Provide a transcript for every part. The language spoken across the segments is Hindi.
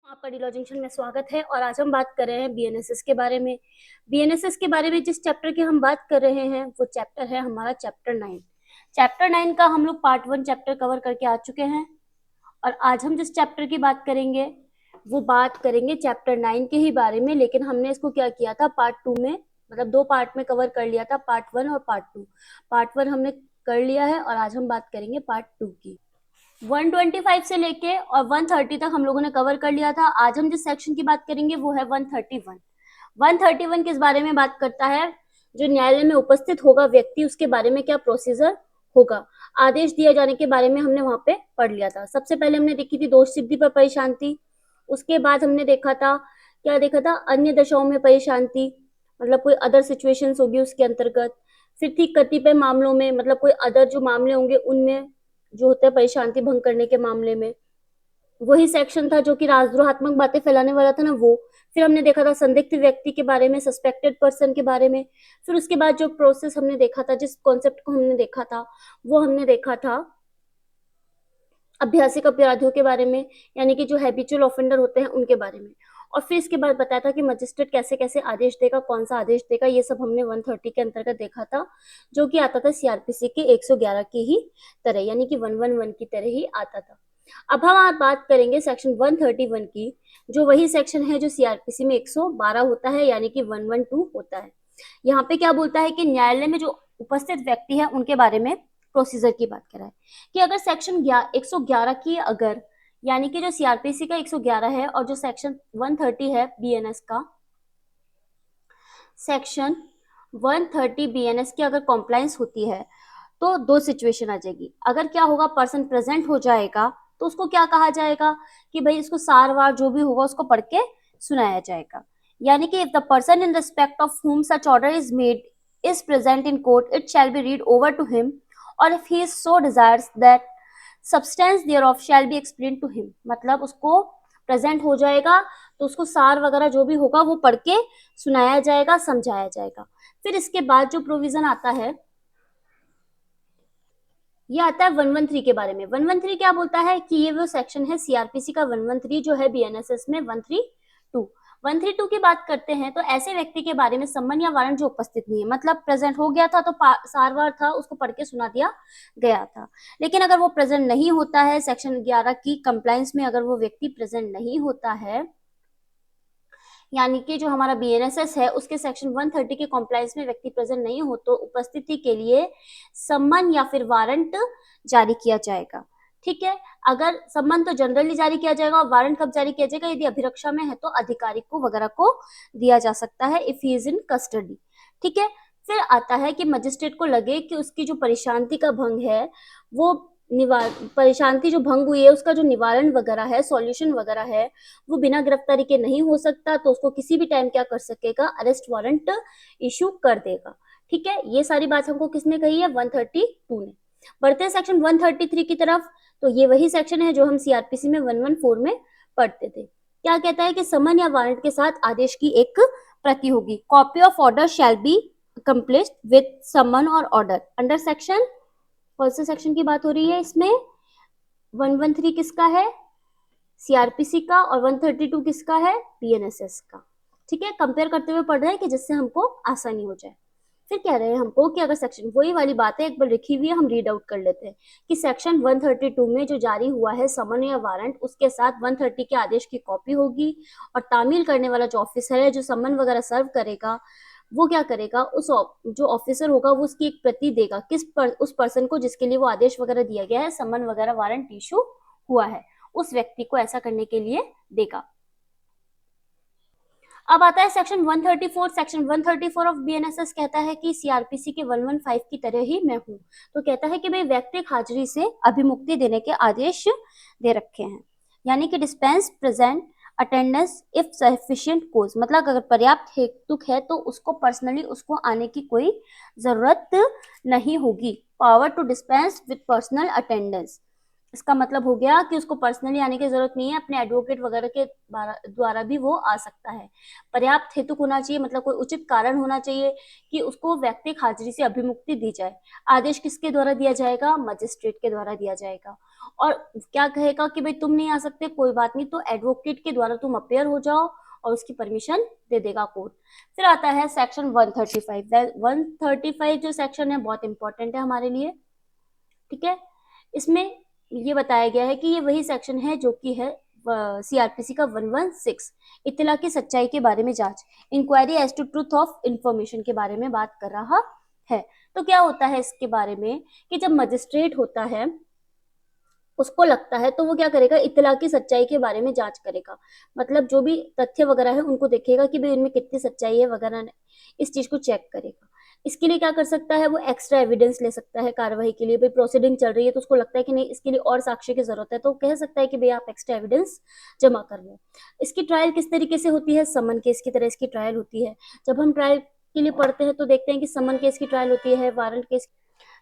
आपका डीलर जंक्शन में स्वागत है और आज हम बात कर रहे हैं बीएनएसएस के बारे में। बीएनएसएस के बारे में जिस चैप्टर की हम बात कर रहे हैं वो चैप्टर है हमारा चैप्टर 9। चैप्टर 9 का हम लोग पार्ट 1 चैप्टर कवर करके आ चुके हैं और आज हम जिस चैप्टर की बात करेंगे वो बात करेंगे चैप्टर 9 के ही बारे में। लेकिन हमने इसको क्या किया था, पार्ट 2 में, मतलब 2 पार्ट में कवर कर लिया था, पार्ट 1 और पार्ट 2। पार्ट 1 हमने कर लिया है और आज हम बात करेंगे पार्ट 2 की। 125 से लेके और 130 तक हम लोगों ने कवर कर लिया था। आज हम जिस सेक्शन की बात करेंगे वो है 131। 131 किस बारे में बात करता है? जो न्यायालय में उपस्थित होगा व्यक्ति, उसके बारे में क्या प्रोसीजर होगा, आदेश दिए जाने के बारे में हमने वहां पे पढ़ लिया था। सबसे पहले हमने देखी थी दोष सिद्धि पर परिशांति। उसके बाद हमने देखा था, क्या देखा था, अन्य दशाओं में परिशांति, मतलब कोई अदर सिचुएशंस होगी उसके अंतर्गत। फिर थी कतिपय मामलों में, मतलब कोई अदर जो मामले होंगे उनमें जो होता है परिशांति भंग करने के मामले में। वही सेक्शन था जो कि राजद्रोहात्मक बातें फैलाने वाला था ना, वो। फिर हमने देखा था संदिग्ध व्यक्ति के बारे में, सस्पेक्टेड पर्सन के बारे में। फिर उसके बाद जो प्रोसेस हमने देखा था, जिस कॉन्सेप्ट को हमने देखा था वो हमने देखा था अभ्यासिक अपराधियों के बारे में, यानी कि जो हैबिचुअल ऑफेंडर होते हैं उनके बारे में। और फिर इसके बाद बताया था कि मजिस्ट्रेट कैसे कैसे आदेश देगा, कौन सा आदेश देगा, ये सब हमने 130 के अंतर्गत देखा था, जो कि आता था सीआरपीसी के 111 की ही तरह, यानी कि 111 की तरह ही आता था। अब हम आज बात करेंगे सेक्शन 131 की, जो वही सेक्शन है जो सीआरपीसी में 112 होता है, यानी कि 112 होता है। यहाँ पे क्या बोलता है कि न्यायालय में जो उपस्थित व्यक्ति है उनके बारे में प्रोसीजर की बात कराए कि अगर सेक्शन 111 की, अगर, यानी कि जो सीआरपीसी का 111 है और जो सेक्शन 130 है बीएनएस का, सेक्शन 130 बीएनएस की अगर कॉम्प्लायंस होती है तो दो सिचुएशन आ जाएगी। अगर क्या होगा, पर्सन प्रेजेंट हो जाएगा तो उसको क्या कहा जाएगा कि भाई इसको सारवार जो भी होगा उसको पढ़ के सुनाया जाएगा। यानी कि if the person in respect of whom such order is made is present in court, it shall be read over to him, or if he is so desires that substance thereof shall be explained to him। मतलब उसको प्रेजेंट हो जाएगा तो उसको सार वगैरह जो भी होगा वो पढ़ के सुनाया जाएगा, समझाया जाएगा। फिर इसके बाद जो प्रोविजन आता है, ये आता है 113 के बारे में। 113 क्या बोलता है कि ये वो सेक्शन है सीआरपीसी का 113 जो है बीएनएसएस में 132। 132 की बात करते हैं तो ऐसे व्यक्ति के बारे में सम्मन या वारंट जो उपस्थित नहीं है, मतलब प्रेजेंट हो गया था तो सारवार था उसको पढ़ के सुना दिया गया था। लेकिन अगर वो प्रेजेंट नहीं होता है, सेक्शन 11 की कंप्लायंस में अगर वो व्यक्ति प्रेजेंट नहीं होता है, यानी कि जो हमारा बीएनएसएस है उसके सेक्शन 130 के कॉम्प्लायंस में व्यक्ति प्रेजेंट नहीं हो तो उपस्थिति के लिए सम्मन या फिर वारंट जारी किया जाएगा। ठीक है, अगर सम्मन तो जनरली जारी किया जाएगा और वारंट कब जारी किया जाएगा, यदि अभिरक्षा में है तो अधिकारी को वगैरह को दिया जा सकता है if he is in custody. ठीक है, फिर आता है कि मजिस्ट्रेट को लगे कि उसकी जो परेशानी का भंग है वो परेशानी जो भंग हुई है उसका जो निवारण वगैरह है, सॉल्यूशन वगैरह है, वो बिना गिरफ्तारी के नहीं हो सकता, तो उसको किसी भी टाइम क्या कर सकेगा, अरेस्ट वारंट इशू कर देगा। ठीक है, ये सारी बात हमको किसने कही है, 132 ने। बढ़ते हैं सेक्शन 133 की तरफ, तो ये वही सेक्शन है जो हम सीआरपीसी में 114 में पढ़ते थे। क्या कहता है कि समन या वारंट के साथ आदेश की एक प्रति होगी। Copy of order shall be complete with someone और ऑर्डर। अंडर सेक्शन, कौन से सेक्शन की बात हो रही है इसमें, 113 किसका है, सीआरपीसी का, और 132 किसका है, बीएनएसएस का। ठीक है, कंपेयर करते हुए पढ़ रहे हैं कि जिससे हमको आसानी हो जाए। फिर कह रहे हैं हमको कि अगर सेक्शन, वही वाली बात है, एक बार लिखी हुई है, हम रीड आउट कर लेते हैं कि सेक्शन 132 में जो जारी हुआ है समन या वारंट, उसके साथ 130 के आदेश की कॉपी होगी और तामील करने वाला जो ऑफिसर है जो समन वगैरह सर्व करेगा वो क्या करेगा, उस जो ऑफिसर होगा वो उसकी एक प्रति देगा उस पर्सन को जिसके लिए वो आदेश वगैरह दिया गया है, समन वगैरह वारंट इशू हुआ है, उस व्यक्ति को ऐसा करने के लिए देगा। अब आता है सेक्शन 134। सेक्शन 134 ऑफ बीएनएसएस कहता है कि सीआरपीसी के 115 की तरह ही मैं हूं। तो कहता है कि भाई व्यक्तिगत हाजिरी से अभिमुक्ति देने के आदेश दे रखे हैं, यानी कि dispense present attendance if sufficient cause, मतलब अगर पर्याप्त हेतु है तो उसको पर्सनली उसको आने की कोई जरूरत नहीं होगी। Power to dispense with personal attendance, इसका मतलब हो गया कि उसको पर्सनली आने की जरूरत नहीं है, अपने एडवोकेट वगैरह के द्वारा भी वो आ सकता है। पर्याप्त हेतु होना चाहिए, मतलब कोई उचित कारण होना चाहिए कि उसको व्यक्तिगत हाजिरी से अभिमुक्ति दी जाए। आदेश किसके द्वारा दिया जाएगा, मजिस्ट्रेट के द्वारा दिया जाएगा। और क्या कहेगा कि भाई तुम नहीं आ सकते, कोई बात नहीं, तो एडवोकेट के द्वारा तुम अपेयर हो जाओ और उसकी परमिशन दे देगा कोर्ट। फिर आता है सेक्शन 135। 135 जो सेक्शन है बहुत इंपॉर्टेंट है हमारे लिए, ठीक है। इसमें ये बताया गया है कि ये वही सेक्शन है जो कि है सीआरपीसी का 116, इत्तला की सच्चाई के बारे में जांच, inquiry as to truth of information के बारे में बात कर रहा है। तो क्या होता है इसके बारे में कि जब मजिस्ट्रेट होता है उसको लगता है तो वो क्या करेगा, इत्तला की सच्चाई के बारे में जांच करेगा, मतलब जो भी तथ्य वगैरह है उनको देखेगा कि भाई उनमें कितनी सच्चाई है वगैरह, इस चीज को चेक करेगा। इसके लिए क्या कर सकता है, वो एक्स्ट्रा एविडेंस ले सकता है कार्रवाई के लिए। भाई प्रोसीडिंग चल रही है तो उसको लगता है कि नहीं इसके लिए और साक्ष्य की जरूरत है, तो कह सकता है कि भाई आप एक्स्ट्रा एविडेंस जमा कर लो। इसकी ट्रायल किस तरीके से होती है, समन केस की तरह इसकी ट्रायल होती है। जब हम ट्रायल के लिए पढ़ते हैं तो देखते हैं कि समन केस की ट्रायल होती है, वारंट केस।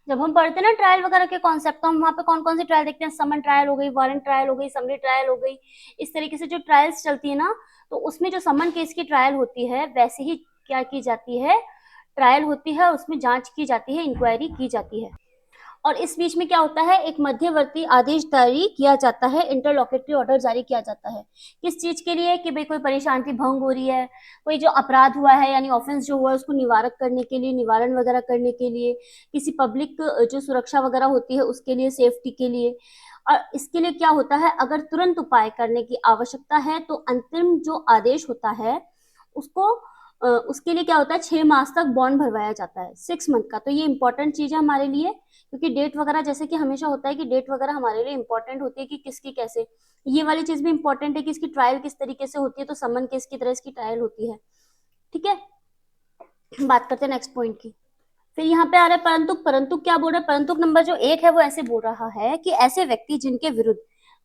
जब हम पढ़ते हैं ना ट्रायल वगैरह के कॉन्सेप्ट, तो हम वहाँ पे कौन कौन सी ट्रायल देखते हैं, समन ट्रायल हो गई, वारंट ट्रायल हो गई, समरी ट्रायल हो गई। इस तरीके से जो ट्रायल्स चलती है ना, तो उसमें जो समन केस की ट्रायल होती है वैसे ही क्या की जाती है, ट्रायल होती है, उसमें जांच की जाती है, इंक्वायरी की जाती है। और इस बीच में क्या होता है, एक मध्यवर्ती आदेश जारी किया जाता है, इंटरलॉकेटरी ऑर्डर जारी किया जाता है। किस चीज के लिए, कि भाई कोई परेशानी भंग हो रही है, कोई जो अपराध हुआ है यानी ऑफेंस जो हुआ है उसको निवारक करने के लिए, निवारण वगैरह करने के लिए, किसी पब्लिक जो सुरक्षा वगैरह होती है उसके लिए, सेफ्टी के लिए। और इसके लिए क्या होता है, अगर तुरंत उपाय करने की आवश्यकता है तो अंतिम जो आदेश होता है उसको उसके लिए क्या होता है, 6 मास तक बॉन्ड भरवाया जाता है, 6 मंथ का। तो ये इंपॉर्टेंट चीज है हमारे लिए, क्योंकि डेट वगैरह जैसे कि हमेशा होता है कि डेट वगैरह हमारे लिए इंपॉर्टेंट होती है कि किसकी कैसे। ये वाली चीज भी इंपॉर्टेंट है कि इसकी ट्रायल किस तरीके से होती है, तो समन केस की तरह इसकी ट्रायल होती है, ठीक है। बात करते हैं नेक्स्ट पॉइंट की। फिर यहाँ पे आ रहा है परंतु। परंतु क्या बोल रहा है, परंतु नंबर जो 1 है वो ऐसे बोल रहा है कि ऐसे व्यक्ति जिनके विरुद्ध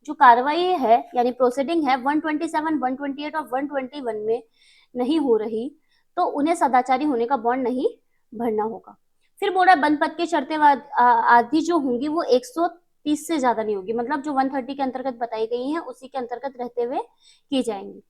जो कार्रवाई है यानी प्रोसीडिंग है 127, 128 और 121 में नहीं हो रही, तो उन्हें सदाचारी होने का बॉन्ड नहीं भरना होगा। फिर बोल रहा है बंद पद की शर्तें आदि जो होंगी वो 130 से ज्यादा नहीं होगी, मतलब जो 130 के अंतर्गत बताई गई हैं उसी के अंतर्गत रहते हुए की जाएंगी।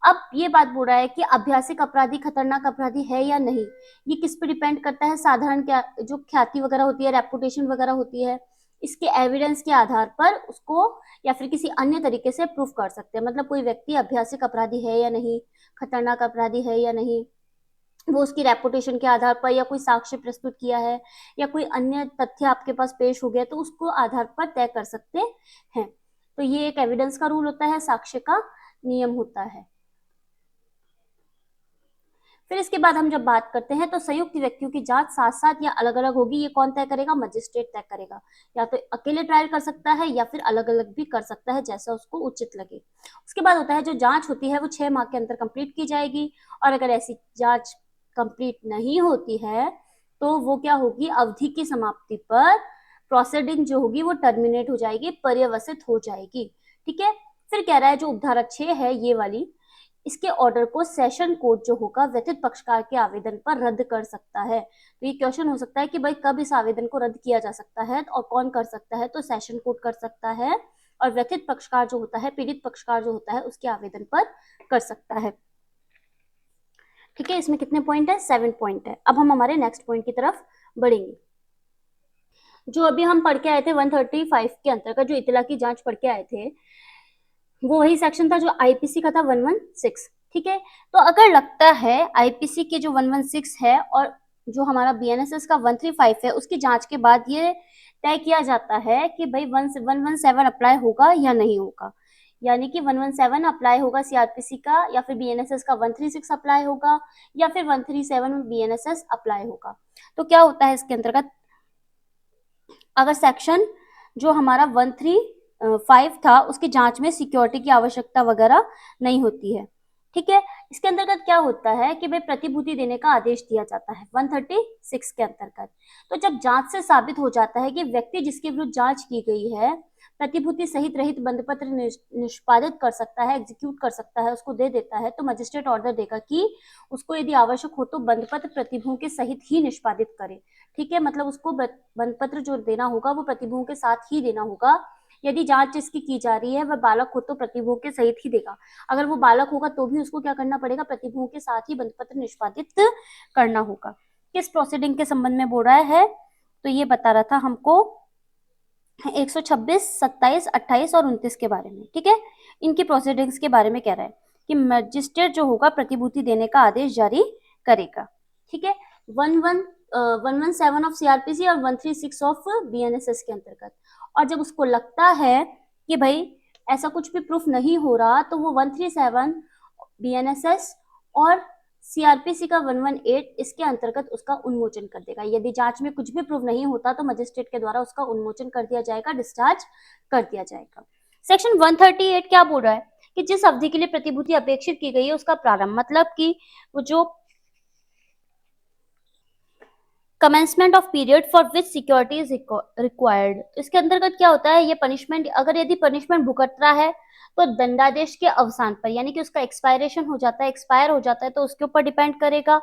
अब ये बात बोल रहा है कि अभ्यासिक अपराधी खतरनाक अपराधी है या नहीं, ये किस पे डिपेंड करता है, साधारण क्या जो ख्याति वगैरह होती है, रेपुटेशन वगैरह होती है, इसके एविडेंस के आधार पर उसको या फिर किसी अन्य तरीके से प्रूफ कर सकते हैं। मतलब कोई व्यक्ति अभ्यासिक अपराधी है या नहीं, खतरनाक अपराधी है या नहीं, वो उसकी रेपुटेशन के आधार पर, या कोई साक्ष्य प्रस्तुत किया है, या कोई अन्य तथ्य आपके पास पेश हो गया, तो उसको आधार पर तय कर सकते हैं। तो ये एक एविडेंस का रूल होता है, साक्ष्य का नियम होता है। फिर इसके बाद हम जब बात करते हैं तो संयुक्त व्यक्तियों की जांच साथ साथ या अलग अलग होगी, ये कौन तय करेगा, मजिस्ट्रेट तय करेगा। या तो अकेले ट्रायल कर सकता है या फिर अलग अलग भी कर सकता है, जैसा उसको उचित लगे। उसके बाद होता है जो जांच होती है वो 6 माह के अंदर कंप्लीट की जाएगी, और अगर ऐसी जांच कंप्लीट नहीं होती है तो वो क्या होगी, अवधि की समाप्ति पर प्रोसीडिंग जो होगी वो टर्मिनेट हो जाएगी, पर्यवसित हो जाएगी, ठीक है। फिर कह रहा है जो उपधारा 6 है ये वाली, इसके ऑर्डर को सेशन कोर्ट जो होगा व्यथित पक्षकार के आवेदन पर रद्द कर सकता है। तो ये क्वेश्चन हो सकता है कि भाई कब इस आवेदन को रद्द किया जा सकता है और कौन कर सकता है, तो सेशन कोर्ट कर सकता है, और व्यथित पक्षकार जो होता है, पीड़ित पक्षकार जो होता है उसके आवेदन पर कर सकता है, ठीक है। इसमें कितने पॉइंट है, 7 पॉइंट है। अब हम हमारे नेक्स्ट पॉइंट की तरफ बढ़ेंगे। जो अभी हम पढ़ के आए थे 135 के अंतर्गत, जो इतला की जांच पढ़ के आए थे, वो वही सेक्शन था जो आईपीसी का था 116, ठीक है। तो अगर लगता है आईपीसी के जो 116 है और जो हमारा बीएनएसएस का 135 है, उसकी जांच के बाद ये तय किया जाता है कि भाई 117 अप्लाई होगा या नहीं होगा, यानी कि 117 अप्लाई होगा सीआरपीसी का, या फिर बीएनएसएस का 136 अप्लाई होगा, या फिर 137 में बीएनएसएस अप्लाई होगा। तो क्या होता है इसके अंतर्गत, अगर सेक्शन जो हमारा 135 था उसकी जांच में सिक्योरिटी की आवश्यकता वगैरह नहीं होती है, ठीक है। इसके अंतर्गत क्या होता है कि भाई प्रतिभूति देने का आदेश दिया जाता है 136 के अंतर्गत। तो जब जांच से साबित हो जाता है कि व्यक्ति जिसके विरुद्ध जांच की गई है प्रतिभूति सहित रहित बंधपत्र निष्पादित कर सकता है, एग्जीक्यूट कर सकता है, उसको दे देता है, तो मजिस्ट्रेट ऑर्डर देगा कि उसको यदि आवश्यक हो तो बंधपत्र प्रतिभूओं के सहित ही निष्पादित करे, ठीक है। मतलब उसको बंधपत्र जो देना होगा वो प्रतिभूओं के साथ ही देना होगा। यदि जांच जिसकी की जा रही है वह बालक हो तो प्रतिभूओं के सहित ही देगा, अगर वो बालक होगा तो भी उसको क्या करना पड़ेगा, प्रतिभूओं के साथ ही बंधपत्र निष्पादित करना होगा। किस प्रोसीडिंग के संबंध में बोल रहा है, तो ये बता रहा था हमको 126, 27, 28 और 29 के बारे में। ठीक है, इनकी प्रोसीडिंग्स के बारे में कह रहा है कि मजिस्ट्रेट जो होगा प्रतिभूति देने का आदेश जारी करेगा। ठीक है, 117 ऑफ सीआरपीसी और 136 ऑफ बीएनएसएस के अंतर्गत। और जब उसको लगता है कि भाई ऐसा कुछ भी प्रूफ नहीं हो रहा, तो वो 137 बीएनएसएस और सीआरपीसी का 118 इसके अंतर्गत उसका उन्मोचन कर देगा। यदि जांच में कुछ भी प्रूव नहीं होता तो मजिस्ट्रेट के द्वारा उसका उन्मोचन कर दिया जाएगा, डिस्चार्ज कर दिया जाएगा। सेक्शन 138 क्या बोल रहा है कि जिस अवधि के लिए प्रतिभूति अपेक्षित की गई है उसका प्रारंभ, मतलब कि वो जो commencement of period for which security is required, इसके अंतर्गत क्या होता है, ये पनिशमेंट, अगर यदि पनिशमेंट भुगत रहा है तो दंडादेश के अवसान पर, यानी कि उसका एक्सपायरेशन हो जाता है, एक्सपायर हो जाता है तो उसके ऊपर डिपेंड करेगा,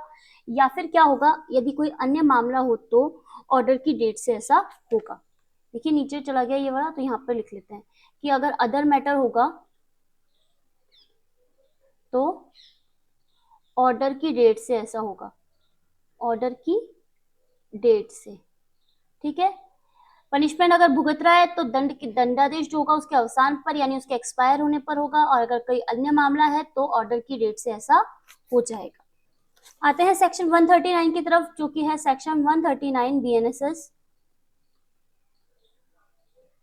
या फिर क्या होगा यदि कोई अन्य मामला हो तो ऑर्डर की डेट से ऐसा होगा। देखिए नीचे चला गया ये वाला, तो यहाँ पर लिख लेते हैं कि अगर अदर मैटर होगा तो ऑर्डर की डेट से ऐसा होगा, ऑर्डर की डेट से। ठीक है, पनिशमेंट अगर भुगत रहा है तो दंडादेश जो होगा उसके अवसान पर, यानी उसके एक्सपायर होने पर होगा, और अगर कोई अन्य मामला है तो ऑर्डर की डेट से ऐसा हो जाएगा। आते हैं सेक्शन 139 की तरफ, जो कि है सेक्शन 139 बीएनएसएस।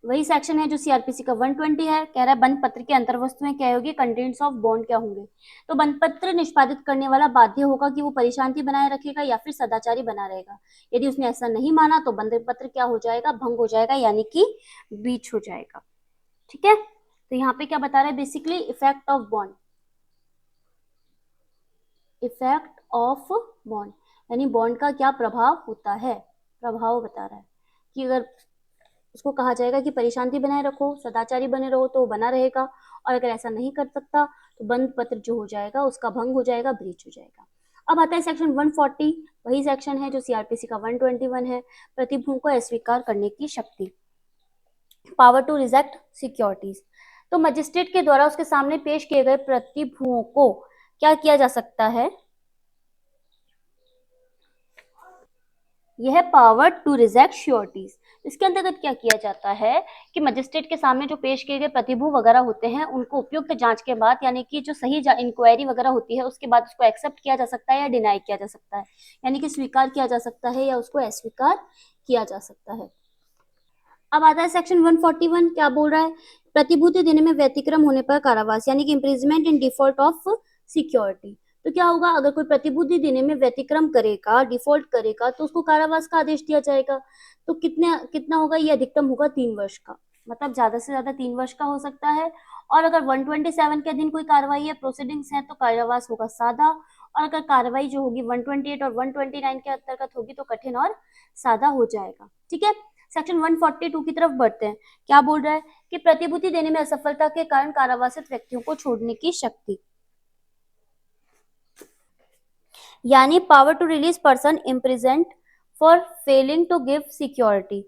वही सेक्शन है जो सीआरपीसी का 120 है। कह रहा है बंद पत्र की अंतर्वस्तुएं क्या होगी, कंटेंट्स ऑफ बॉन्ड क्या होंगे। तो बंद पत्र निष्पादित करने वाला बाध्य होगा कि वो परिशांति बनाए रखेगा या फिर सदाचारी बना रहेगा। यदि उसने ऐसा नहीं माना तो बंद पत्र क्या हो जाएगा, भंग हो जाएगा, यानी कि ब्रीच हो जाएगा। ठीक है, तो यहाँ पे क्या बता रहा है basically, effect of bond, effect of bond यानी बॉन्ड का क्या प्रभाव होता है, प्रभाव बता रहा है कि अगर उसको कहा जाएगा कि परिशांति बनाए रखो, सदाचारी बने रहो, तो वो बना रहेगा, और अगर ऐसा नहीं कर सकता तो बंद पत्र जो हो जाएगा उसका भंग हो जाएगा, ब्रीच हो जाएगा। अब आता है सेक्शन 140, वही सेक्शन है जो सीआरपीसी का 121 है, प्रतिभूति को अस्वीकार करने की शक्ति, पावर टू रिजेक्ट सिक्योरिटीज। तो मजिस्ट्रेट के द्वारा उसके सामने पेश किए गए प्रतिभूतियों को क्या किया जा सकता है, यह पावर टू रिजेक्ट श्योरिटीज। इसके अंतर्गत क्या किया जाता है कि मजिस्ट्रेट के सामने जो पेश किए गए प्रतिभू वगैरह होते हैं उनको उपयुक्त जांच के बाद, यानी कि जो सही इंक्वायरी वगैरह होती है उसके बाद उसको एक्सेप्ट किया जा सकता है या डिनाई किया जा सकता है, यानी कि स्वीकार किया जा सकता है या उसको अस्वीकार किया जा सकता है। अब आता है सेक्शन 141, क्या बोल रहा है, प्रतिभूति देने में व्यतिक्रम होने पर कारावास, यानी कि imprisonment in default of security. तो क्या होगा, अगर कोई प्रतिभूति देने में व्यतिक्रम करेगा, डिफॉल्ट करेगा, तो उसको कारावास का आदेश दिया जाएगा। तो कितना होगा, ये अधिकतम होगा 3 वर्ष का, मतलब ज्यादा से ज्यादा 3 वर्ष का हो सकता है। और अगर 127 के अधीन कोई कार्रवाई या प्रोसीडिंग्स है तो कारावास होगा सादा, और अगर कार्रवाई जो होगी 128 और 129 के अंतर्गत होगी तो कठिन और सादा हो जाएगा। ठीक है, सेक्शन 142 की तरफ बढ़ते हैं। क्या बोल रहा है कि प्रतिभूति देने में असफलता के कारण कारावासित व्यक्तियों को छोड़ने की शक्ति, यानी power to release person imprisoned for failing to give security.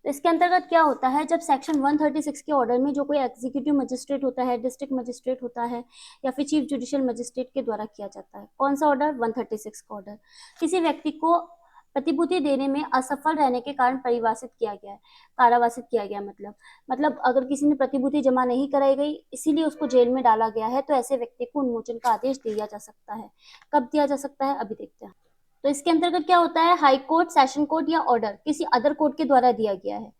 इसके अंतर्गत क्या होता है, जब सेक्शन 136 के ऑर्डर में जो कोई एग्जीक्यूटिव मजिस्ट्रेट होता है, डिस्ट्रिक्ट मजिस्ट्रेट होता है, या फिर चीफ जुडिशियल मजिस्ट्रेट के द्वारा किया जाता है, कौन सा ऑर्डर, 136 का ऑर्डर, किसी व्यक्ति को प्रतिभूति देने में असफल रहने के कारण परिवासित किया गया है, कारावासित किया गया, मतलब अगर किसी ने प्रतिभूति जमा नहीं कराई गई इसीलिए उसको जेल में डाला गया है, तो ऐसे व्यक्ति को उन्मोचन का आदेश दिया जा सकता है। कब दिया जा सकता है, अभी देखते हैं। तो इसके अंतर्गत क्या होता है, हाई कोर्ट, सेशन कोर्ट या ऑर्डर किसी अदर कोर्ट के द्वारा दिया गया है,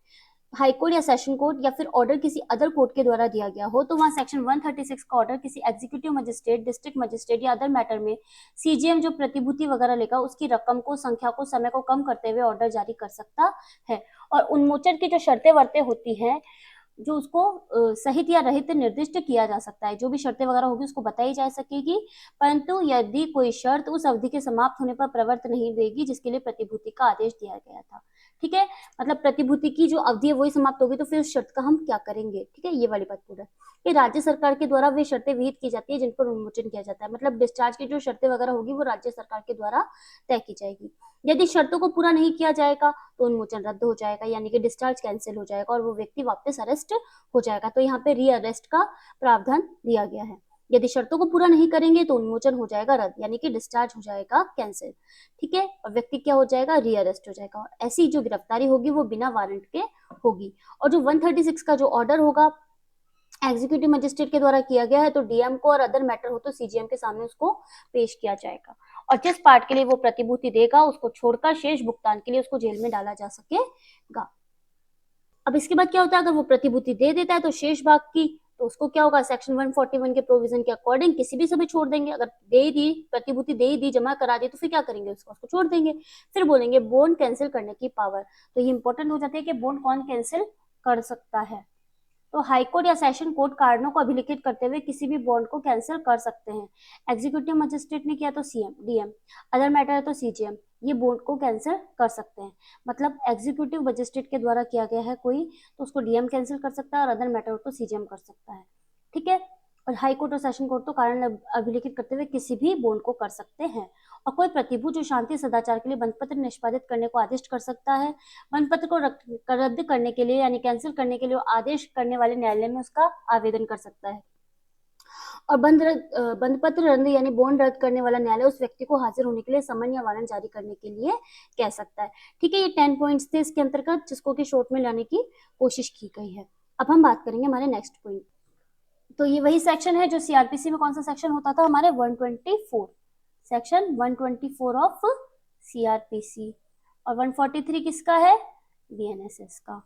हाई कोर्ट या सेशन कोर्ट या फिर ऑर्डर किसी अदर कोर्ट के द्वारा दिया गया हो, तो वहां सेक्शन 136 का ऑर्डर किसी एग्जीक्यूटिव मजिस्ट्रेट, डिस्ट्रिक्ट मजिस्ट्रेट या अदर मैटर में सीजीएम जो प्रतिभूति वगैरह लेगा उसकी रकम को, संख्या को, समय को कम करते हुए ऑर्डर जारी कर सकता है। और उन्मोचन की जो शर्तें वर्तें होती हैं जो उसको सहित या रहित निर्दिष्ट किया जा सकता है, जो भी शर्तें वगैरह होगी उसको बताई जा सकेगी, परंतु यदि कोई शर्त उस अवधि के समाप्त होने पर प्रवर्त नहीं देगी जिसके लिए प्रतिभूति का आदेश दिया गया था। ठीक है, मतलब प्रतिभूति की जो अवधि है वही समाप्त होगी तो फिर उस शर्त का हम क्या करेंगे। ठीक है, ये वाली बात पूरा ये राज्य सरकार के द्वारा वे शर्तें विहित की जाती है जिन पर उन्मोचन किया जाता है, मतलब डिस्चार्ज की जो शर्तें वगैरह होगी वो राज्य सरकार के द्वारा तय की जाएगी। यदि शर्तों को पूरा नहीं किया जाएगा तो उन्मोचन रद्द हो जाएगा, यानी कि डिस्चार्ज कैंसिल हो जाएगा और वो व्यक्ति वापस अरेस्ट हो जाएगा। तो यहाँ पे री अरेस्ट का प्रावधान दिया गया है। यदि शर्तों को पूरा नहीं करेंगे तो उन्मोचन हो जाएगा रद्द, यानी कि डिस्चार्ज हो जाएगा, कैंसिल। ठीक है, और व्यक्ति क्या हो जाएगा, रीअरेस्ट हो जाएगा। ऐसी जो गिरफ्तारी होगी वो बिना वारंट के होगी। और जो 136 का जो ऑर्डर होगा एग्जीक्यूटिव मजिस्ट्रेट के द्वारा किया गया है, तो डीएम को, और अदर मैटर हो तो सीजीएम के सामने उसको पेश किया जाएगा। और जिस पार्ट के लिए वो प्रतिभूति देगा उसको छोड़कर शेष भुगतान के लिए उसको जेल में डाला जा सकेगा। अब इसके बाद क्या होता है, अगर वो प्रतिभूति दे देता है तो शेष भाग की, तो उसको क्या होगा, सेक्शन 141 के प्रोविजन के अकॉर्डिंग किसी भी समय छोड़ देंगे। अगर दे ही दी, प्रतिभूति दे ही दी, जमा करा दी, तो फिर क्या करेंगे, उसको छोड़ देंगे। फिर बोलेंगे बॉन्ड कैंसिल करने की पावर। तो ये इंपॉर्टेंट हो जाती है कि बॉन्ड कौन कैंसिल कर सकता है। तो हाईकोर्ट या सेशन कोर्ट कारणों को अभिलिखित करते हुए किसी भी बॉन्ड को कैंसिल कर सकते हैं। एग्जीक्यूटिव मजिस्ट्रेट ने किया तो सीएम, डीएम, अदर मैटर है तो सीजीएम, ये बॉन्ड को कैंसिल कर सकते हैं। मतलब एग्जीक्यूटिव मजिस्ट्रेट के द्वारा किया गया है कोई, तो उसको डीएम कैंसिल कर सकता है, और अदर मैटर हो तो सीजीएम कर सकता है। ठीक है, और हाई कोर्ट और सेशन कोर्ट तो कारण अभिलिखित करते हुए किसी भी बॉन्ड को कर सकते हैं। और कोई प्रतिभू जो शांति सदाचार के लिए बंधपत्र निष्पादित करने को आदेश कर सकता है, बंधपत्र को रद्द करने के लिए यानी कैंसिल करने के लिए आदेश करने वाले न्यायालय में उसका आवेदन कर सकता है। और बंधपत्र रद्द यानी बॉन्ड रद्द करने वाला न्यायालय उस व्यक्ति को हाजिर होने के लिए समन या वारंट जारी करने के लिए कह सकता है। ठीक है, ये 10 पॉइंट्स थे इसके अंतर्गत, जिसको कि शॉर्ट में लाने की कोशिश की गई है। अब हम बात करेंगे हमारे नेक्स्ट पॉइंट। तो ये वही सेक्शन है जो सीआरपीसी में कौन सा सेक्शन होता था, हमारे 124, सेक्शन 124 ऑफ सीआरपीसी। और 143 किसका है, बीएनएसएस का।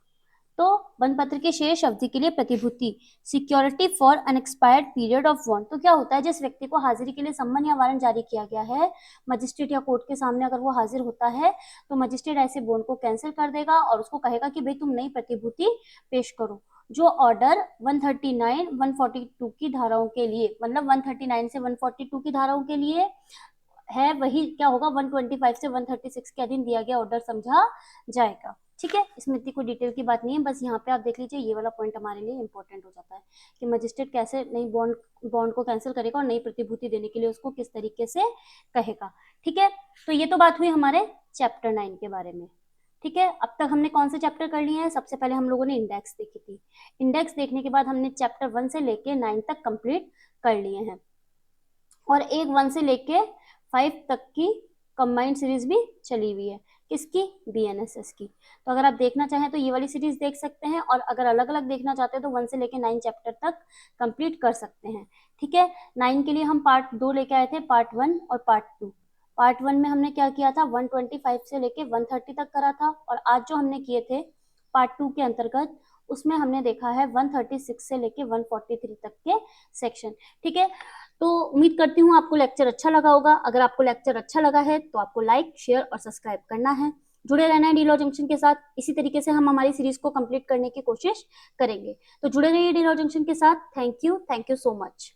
तो बंधपत्र के शेष अवधि के लिए प्रतिभूति, security for unexpired period of bond. तो क्या होता है, जिस व्यक्ति को हाजिरी के लिए सम्मन या वारंट जारी किया गया है, मजिस्ट्रेट या कोर्ट के सामने अगर वो हाजिर होता है, तो मजिस्ट्रेट ऐसे बॉन्ड को कैंसिल कर देगा और उसको कहेगा कि भाई तुम नई प्रतिभूति पेश करो। जो ऑर्डर 139, 142 की धाराओं के लिए, मतलब 139 से 142 की धाराओं के लिए है, वही क्या होगा, 125 से 136 के अधीन दिया गया ऑर्डर समझा जाएगा। ठीक है, इसमें इतनी कोई डिटेल की बात नहीं है, बस यहाँ पे आप देख लीजिए, ये वाला पॉइंट हमारे लिए इंपॉर्टेंट हो जाता है कि मजिस्ट्रेट कैसे नई बॉन्ड को कैंसिल करेगा और नई प्रतिभूति देने के लिए उसको किस तरीके से कहेगा। ठीक है, तो ये तो बात हुई हमारे चैप्टर 9 के बारे में। ठीक है, अब तक हमने कौन से चैप्टर कर लिए हैं, सबसे पहले हम लोगों ने इंडेक्स देखी थी। इंडेक्स देखने के बाद हमने चैप्टर 1 से लेके 9 तक कंप्लीट कर लिए हैं, और एक 1 से लेके 5 तक की कंबाइंड सीरीज भी चली हुई है, किसकी, बीएनएसएस की। तो अगर आप देखना चाहें तो ये वाली सीरीज देख सकते हैं, और अगर अलग अलग देखना चाहते हैं तो 1 से लेके 9 चैप्टर तक कंप्लीट कर सकते हैं। ठीक है, 9 के लिए हम पार्ट 2 लेके आए थे, पार्ट 1 और पार्ट 2। पार्ट 1 में हमने क्या किया था, 125 से लेके 130 तक करा था, और आज जो हमने किए थे पार्ट 2 के अंतर्गत, उसमें हमने देखा है 136 से लेके 143 तक के सेक्शन। ठीक है, तो उम्मीद करती हूँ आपको लेक्चर अच्छा लगा होगा। अगर आपको लेक्चर अच्छा लगा है तो आपको लाइक, शेयर और सब्सक्राइब करना है। जुड़े रहना है डी लॉ जंक्शन के साथ। इसी तरीके से हम हमारी सीरीज को कंप्लीट करने की कोशिश करेंगे। तो जुड़े रहिए डी लॉ जंक्शन के साथ। Thank you so much.